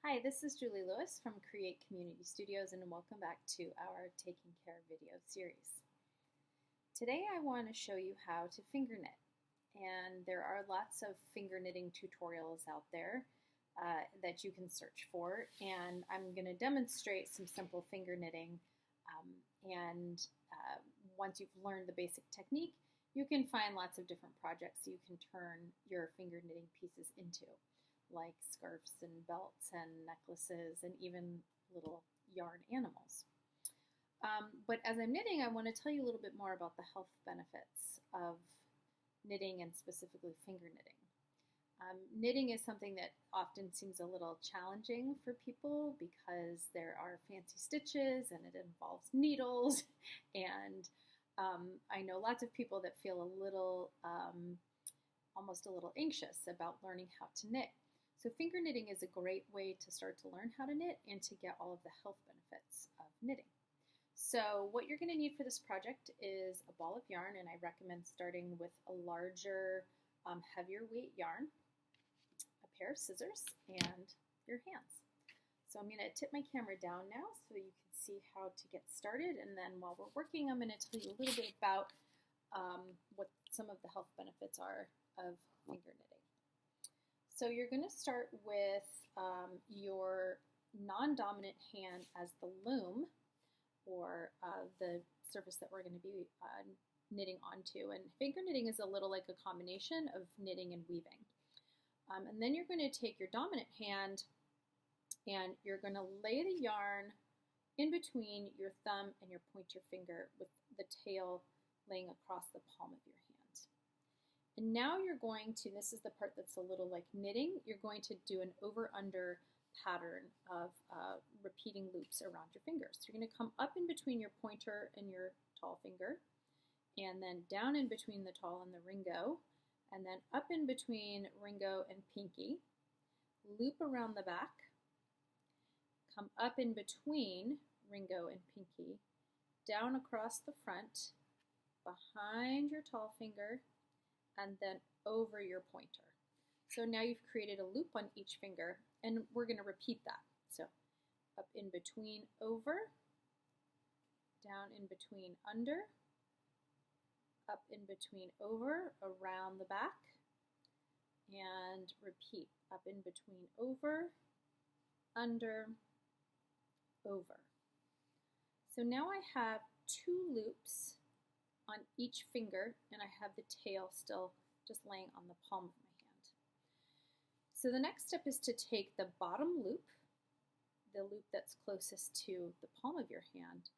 Hi, this is Julie Lewis from Create Community Studios, and welcome back to our Taking Care video series. Today I want to show you how to finger knit, and there are lots of finger knitting tutorials out there that you can search for, and I'm going to demonstrate some simple finger knitting, and once you've learned the basic technique, you can find lots of different projects you can turn your finger knitting pieces into, like scarves and belts and necklaces and even little yarn animals. But as I'm knitting, I want to tell you a little bit more about the health benefits of knitting and specifically finger knitting. Knitting is something that often seems a little challenging for people because there are fancy stitches and it involves needles, and I know lots of people that feel a little, almost a little anxious about learning how to knit. So finger knitting is a great way to start to learn how to knit and to get all of the health benefits of knitting. So what you're going to need for this project is a ball of yarn, and I recommend starting with a larger, heavier weight yarn, a pair of scissors, and your hands. So I'm going to tip my camera down now so you can see how to get started, and then while we're working I'm going to tell you a little bit about what some of the health benefits are of finger knitting. So you're going to start with your non-dominant hand as the loom, or the surface that we're going to be knitting onto. And finger knitting is a little like a combination of knitting and weaving. And then you're going to take your dominant hand and you're going to lay the yarn in between your thumb and your pointer finger, with the tail laying across the palm of your hand. And now you're going to, this is the part that's a little like knitting, you're going to do an over-under pattern of repeating loops around your fingers. So you're going to come up in between your pointer and your tall finger, and then down in between the tall and the ringo, and then up in between ringo and pinky, loop around the back, come up in between ringo and pinky, down across the front, behind your tall finger, and then over your pointer. So now you've created a loop on each finger, and we're going to repeat that. So up in between, over, down in between, under, up in between, over, around the back, and repeat. Up in between, over, under, over. So now I have two loops on each finger, and I have the tail still just laying on the palm of my hand. So the next step is to take the bottom loop, the loop that's closest to the palm of your hand,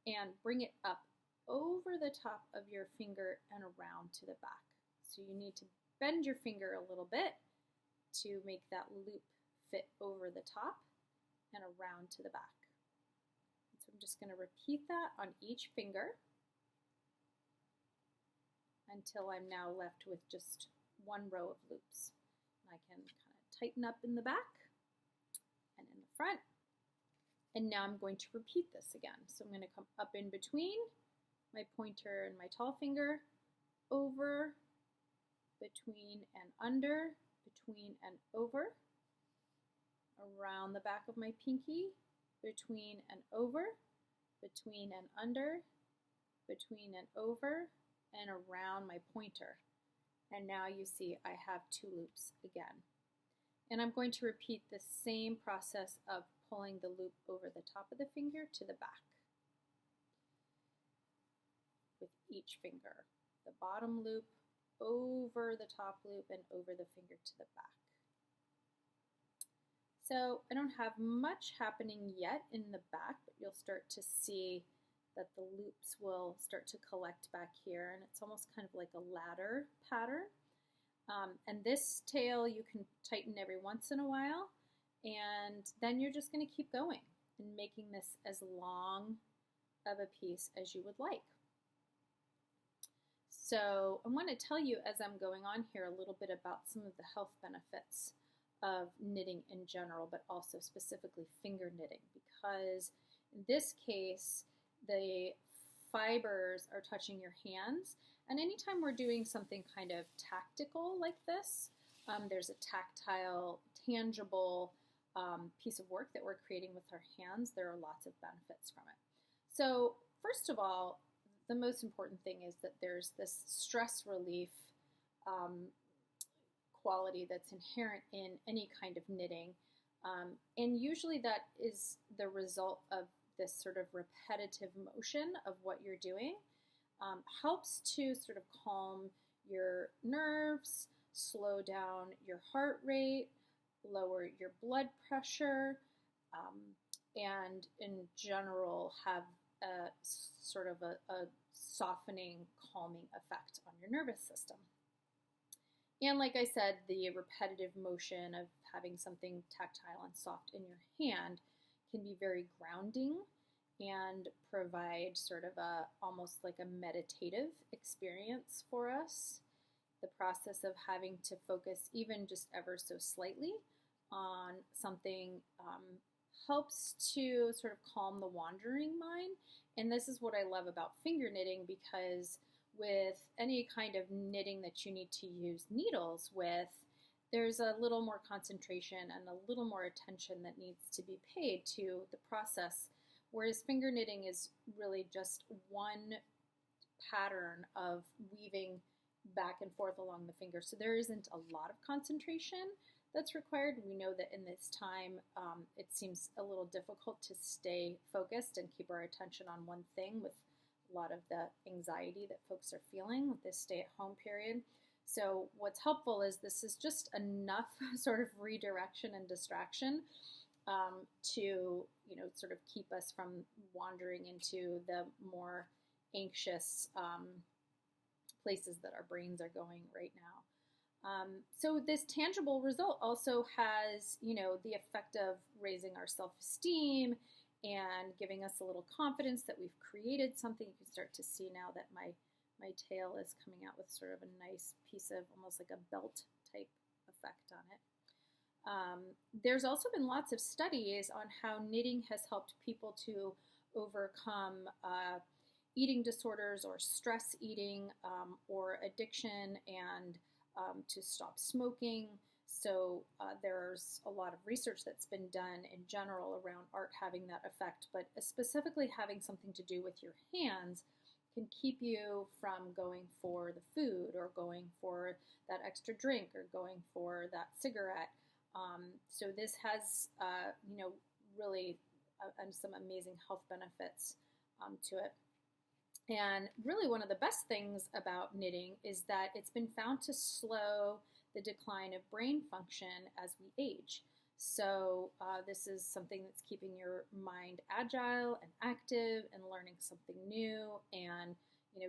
and bring it up over the top of your finger and around to the back. So you need to bend your finger a little bit to make that loop fit over the top and around to the back. So I'm just going to repeat that on each finger until I'm now left with just one row of loops. And I can kind of tighten up in the back and in the front. And now I'm going to repeat this again. So I'm going to come up in between my pointer and my tall finger, over, between and under, between and over, around the back of my pinky, between and over, between and under, between and over, and around my pointer. And now you see I have two loops again. And I'm going to repeat the same process of pulling the loop over the top of the finger to the back with each finger. The bottom loop over the top loop and over the finger to the back. So I don't have much happening yet in the back, but you'll start to see that the loops will start to collect back here, and it's almost kind of like a ladder pattern. And this tail you can tighten every once in a while, and then you're just going to keep going and making this as long of a piece as you would like. So I want to tell you, as I'm going on here, a little bit about some of the health benefits of knitting in general, but also specifically finger knitting, because in this case the fibers are touching your hands, and anytime we're doing something kind of tactical like this, there's a tactile, tangible piece of work that we're creating with our hands, there are lots of benefits from it. So first of all, the most important thing is that there's this stress relief quality that's inherent in any kind of knitting. And usually that is the result of this sort of repetitive motion of what you're doing. Helps to sort of calm your nerves, slow down your heart rate, lower your blood pressure, and in general have a sort of a softening, calming effect on your nervous system. And like I said, the repetitive motion of having something tactile and soft in your hand can be very grounding and provide sort of almost like a meditative experience for us. The process of having to focus even just ever so slightly on something helps to sort of calm the wandering mind. And this is what I love about finger knitting, because with any kind of knitting that you need to use needles with, there's a little more concentration and a little more attention that needs to be paid to the process, whereas finger knitting is really just one pattern of weaving back and forth along the finger. So there isn't a lot of concentration that's required. We know that in this time it seems a little difficult to stay focused and keep our attention on one thing with a lot of the anxiety that folks are feeling with this stay-at-home period. So what's helpful is this is just enough sort of redirection and distraction to sort of keep us from wandering into the more anxious places that our brains are going right now. So this tangible result also has, the effect of raising our self-esteem and giving us a little confidence that we've created something. You can start to see now that my tail is coming out with sort of a nice piece of almost like a belt type effect on it. There's also been lots of studies on how knitting has helped people to overcome eating disorders or stress eating or addiction, and to stop smoking. So there's a lot of research that's been done in general around art having that effect, but specifically having something to do with your hands can keep you from going for the food or going for that extra drink or going for that cigarette. So this has, really some amazing health benefits to it. And really one of the best things about knitting is that it's been found to slow the decline of brain function as we age. So this is something that's keeping your mind agile and active and learning something new, and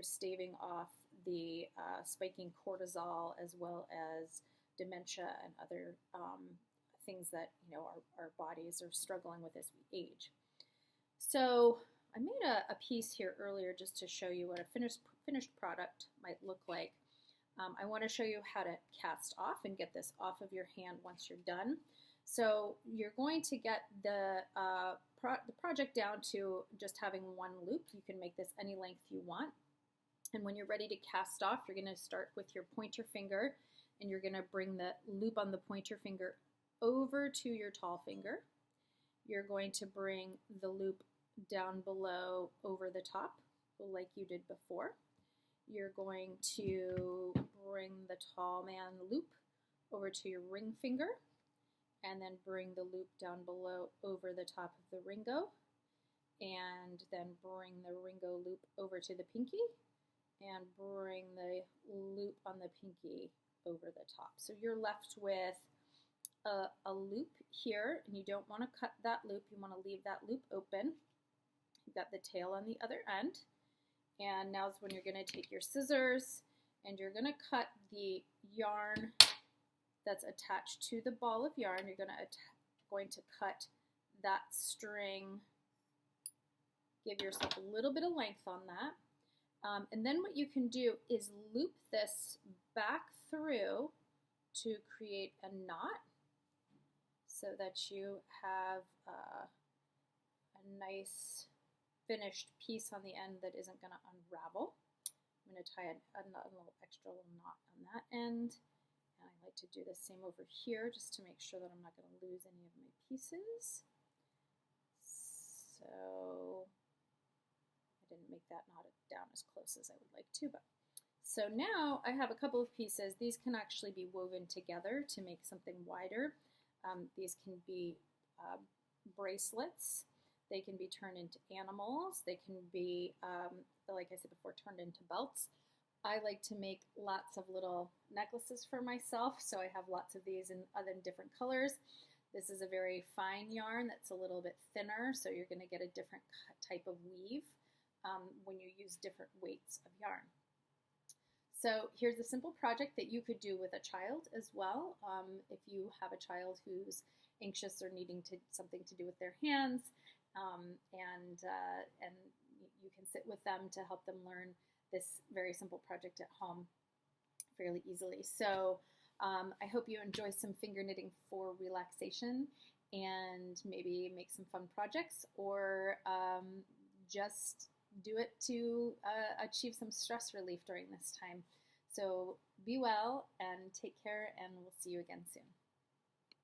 staving off the spiking cortisol as well as dementia and other things that our bodies are struggling with as we age. So I made a piece here earlier just to show you what a finished product might look like. I want to show you how to cast off and get this off of your hand once you're done. So you're going to get the project down to just having one loop. You can make this any length you want. And when you're ready to cast off, you're going to start with your pointer finger, and you're going to bring the loop on the pointer finger over to your tall finger. You're going to bring the loop down below over the top, like you did before. You're going to bring the tall man loop over to your ring finger, and then bring the loop down below over the top of the ringo, and then bring the ringo loop over to the pinky, and bring the loop on the pinky over the top. So you're left with a loop here, and you don't want to cut that loop. You want to leave that loop open. You've got the tail on the other end. And now is when you're going to take your scissors and you're going to cut the yarn that's attached to the ball of yarn. You're going to cut that string, give yourself a little bit of length on that. And then what you can do is loop this back through to create a knot so that you have a nice finished piece on the end that isn't going to unravel. I'm going to tie a little extra little knot on that end, And I like to do the same over here just to make sure that I'm not going to lose any of my pieces. So I didn't make that knot down as close as I would like to, but so now I have a couple of pieces. These can actually be woven together to make something wider. These can be bracelets. They can be turned into animals. They can be, like I said before, turned into belts. I like to make lots of little necklaces for myself, so I have lots of these in different colors. This is a very fine yarn that's a little bit thinner, so you're going to get a different type of weave when you use different weights of yarn. So here's a simple project that you could do with a child as well. If you have a child who's anxious or needing something to do with their hands, and you can sit with them to help them learn this very simple project at home fairly easily. So I hope you enjoy some finger knitting for relaxation and maybe make some fun projects, or just do it to achieve some stress relief during this time. So be well and take care, and we'll see you again soon.